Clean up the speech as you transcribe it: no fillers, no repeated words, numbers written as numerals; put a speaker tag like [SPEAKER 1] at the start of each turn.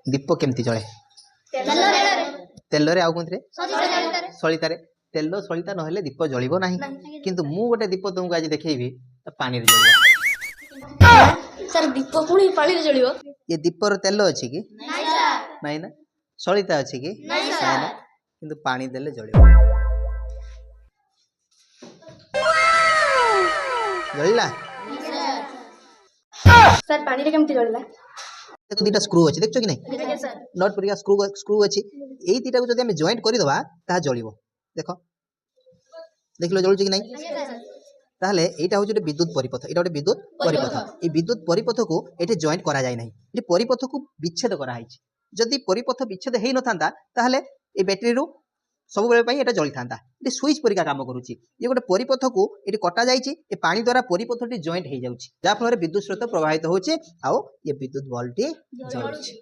[SPEAKER 1] दीप केमती जले तेल रे आउ कोंथरे सलितारे तेल सलिता नहेले दीप जलिबो नाही किंतु मु गोटे दीप तुमको आज देखैबी पानी रे जलिबो
[SPEAKER 2] सर दीप पुणी पानी रे जलिबो
[SPEAKER 1] ये दीप रो तेल अछि कि नाही ना सलिता अछि कि नाही ना किंतु पानी देले जलिबो जलिला
[SPEAKER 2] सर पानी रे केमती जलिला
[SPEAKER 1] देखो दीटा स्क्रू अछि देखछो कि नहीं नट परिका स्क्रू अछि एई दीटा को जदि हम जॉइंट करि दबा ता जलिबो देखो देखलो जलुछि कि नहीं ताहले एटा होचे विद्युत परिपथ एटा गोटे विद्युत परिपथ ए विद्युत परिपथ को एटे जॉइंट करा जाय नहीं ए परिपथ को विच्छेद करा हाइछि जदि परिपथ विच्छेद हेइ न थांता ताहले ए बैटरी रो सब बेले पई एटा जळि थांता ए स्विच परिका काम करूछि ये गोटे परिपथ को एटी कटा जायछि ए पानी द्वारा परिपथटी जॉइंट हेइ जाउछि जा फल रे विद्युत स्रोत प्रवाहित होछि आउ ये विद्युत बल्ब टी जळुछि।